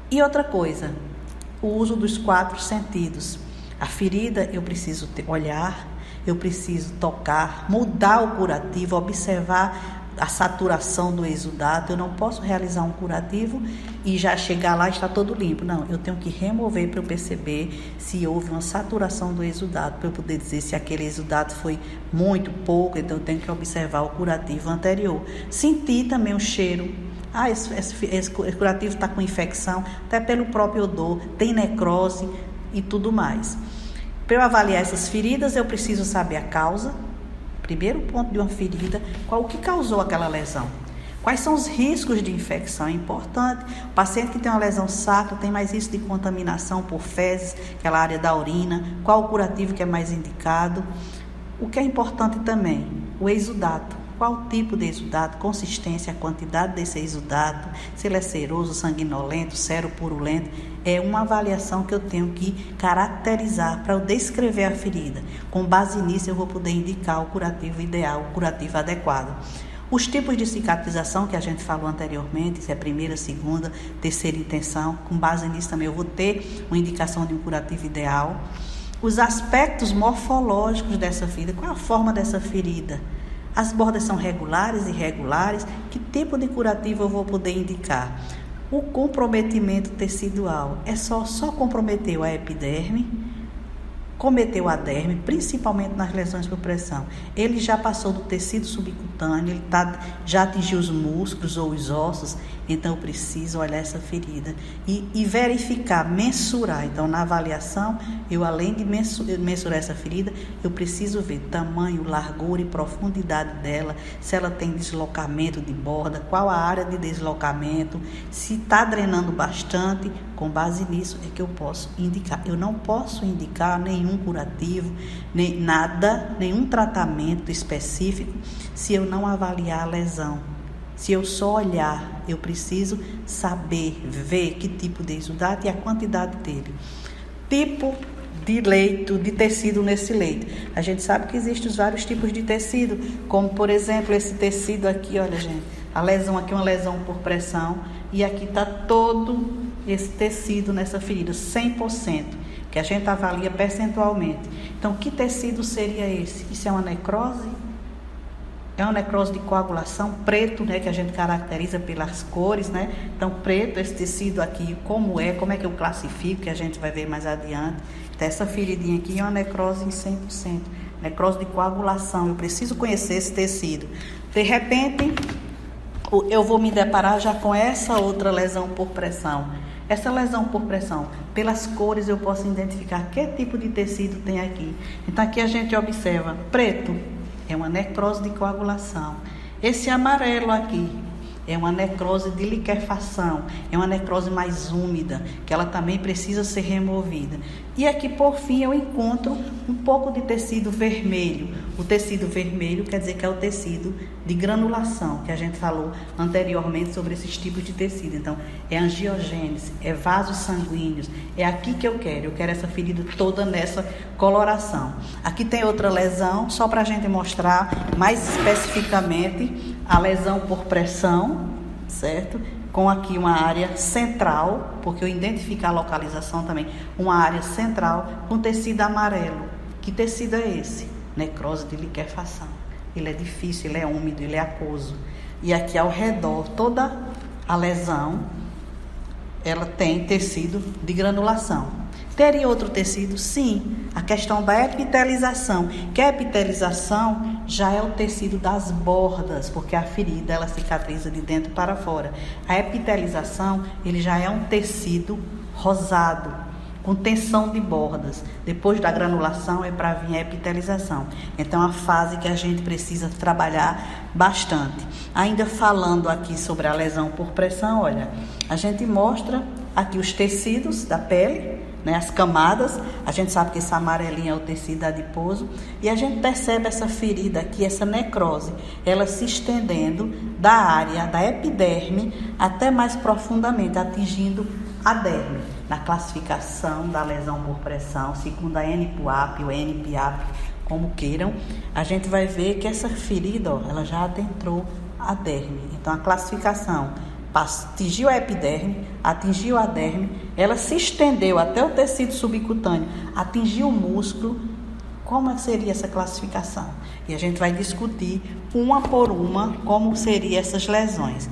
E outra coisa, o uso dos 4 sentidos. A ferida eu preciso olhar, eu preciso tocar, mudar o curativo, observar a saturação do exudado. Eu não posso realizar um curativo e já chegar lá e está todo limpo. Não, eu tenho que remover para eu perceber se houve uma saturação do exudado, para eu poder dizer se aquele exudado foi muito, pouco. Então eu tenho que observar o curativo anterior. Sentir também o cheiro. Esse curativo está com infecção, até pelo próprio odor, tem necrose e tudo mais. Para eu avaliar essas feridas, eu preciso saber a causa. Primeiro ponto de uma ferida, o que causou aquela lesão? Quais são os riscos de infecção? É importante. O paciente que tem uma lesão sacra tem mais risco de contaminação por fezes, aquela área da urina. Qual o curativo que é mais indicado? O que é importante também, o exudato. Qual tipo de exudato, consistência, a quantidade desse exudato, se ele é seroso, sanguinolento, seropurulento, é uma avaliação que eu tenho que caracterizar para eu descrever a ferida. Com base nisso eu vou poder indicar o curativo ideal, o curativo adequado. Os tipos de cicatrização que a gente falou anteriormente, se é primeira, segunda, terceira intenção, com base nisso também eu vou ter uma indicação de um curativo ideal. Os aspectos morfológicos dessa ferida, qual é a forma dessa ferida? As bordas são regulares, irregulares? Que tipo de curativo eu vou poder indicar? O comprometimento tecidual só comprometeu a epiderme, cometeu a derme, principalmente nas lesões por pressão. Ele já passou do tecido subcutâneo, ele já atingiu os músculos ou os ossos, então eu preciso olhar essa ferida e verificar, mensurar. Então, na avaliação, eu além de mensurar essa ferida, eu preciso ver tamanho, largura e profundidade dela, se ela tem deslocamento de borda, qual a área de deslocamento, se está drenando bastante. Com base nisso é que eu posso indicar. Eu não posso indicar nenhum curativo, nem nada, nenhum tratamento específico se eu não avaliar a lesão. Se eu só olhar, eu preciso saber, ver que tipo de exudato e a quantidade dele. Tipo de leito, de tecido nesse leito. A gente sabe que existem vários tipos de tecido, como por exemplo esse tecido aqui, olha gente, a lesão aqui é uma lesão por pressão e aqui está todo esse tecido nessa ferida, 100%, que a gente avalia percentualmente. Então, que tecido seria esse? Isso é uma necrose? É uma necrose de coagulação, preto, né, que a gente caracteriza pelas cores, né? Então, preto, esse tecido aqui, como é que eu classifico, que a gente vai ver mais adiante. Então, essa feridinha aqui é uma necrose em 100%, necrose de coagulação. Eu preciso conhecer esse tecido. De repente, eu vou me deparar já com essa outra lesão por pressão. Essa lesão por pressão, pelas cores eu posso identificar que tipo de tecido tem aqui. Então aqui a gente observa, preto é uma necrose de coagulação. Esse amarelo aqui é uma necrose de liquefação, é uma necrose mais úmida, que ela também precisa ser removida. E aqui por fim eu encontro um pouco de tecido vermelho. O tecido vermelho quer dizer que é o tecido de granulação, que a gente falou anteriormente sobre esses tipos de tecido. Então, é angiogênese, é vasos sanguíneos, é aqui que eu quero essa ferida toda nessa coloração. Aqui tem outra lesão, só para a gente mostrar mais especificamente a lesão por pressão, certo? Com aqui uma área central, porque eu identificar a localização também, uma área central com tecido amarelo. Que tecido é esse? Necrose de liquefação. Ele é difícil, ele é úmido, ele é aquoso. E aqui ao redor, toda a lesão, ela tem tecido de granulação. Teria outro tecido? Sim. A questão da epitelização. Que a epitelização já é o tecido das bordas, porque a ferida, ela cicatriza de dentro para fora. A epitelização, ele já é um tecido rosado, com tensão de bordas. Depois da granulação é para vir a epitelização. Então, a fase que a gente precisa trabalhar bastante. Ainda falando aqui sobre a lesão por pressão, olha, a gente mostra aqui os tecidos da pele, né, as camadas. A gente sabe que esse amarelinho é o tecido adiposo. E a gente percebe essa ferida aqui, essa necrose, ela se estendendo da área da epiderme até mais profundamente, atingindo a derme. Na classificação da lesão por pressão, segundo a NPUAP ou NPAP, como queiram, a gente vai ver que essa ferida, ela já adentrou a derme. Então, a classificação atingiu a epiderme, atingiu a derme, ela se estendeu até o tecido subcutâneo, atingiu o músculo. Como seria essa classificação? E a gente vai discutir uma por uma como seriam essas lesões.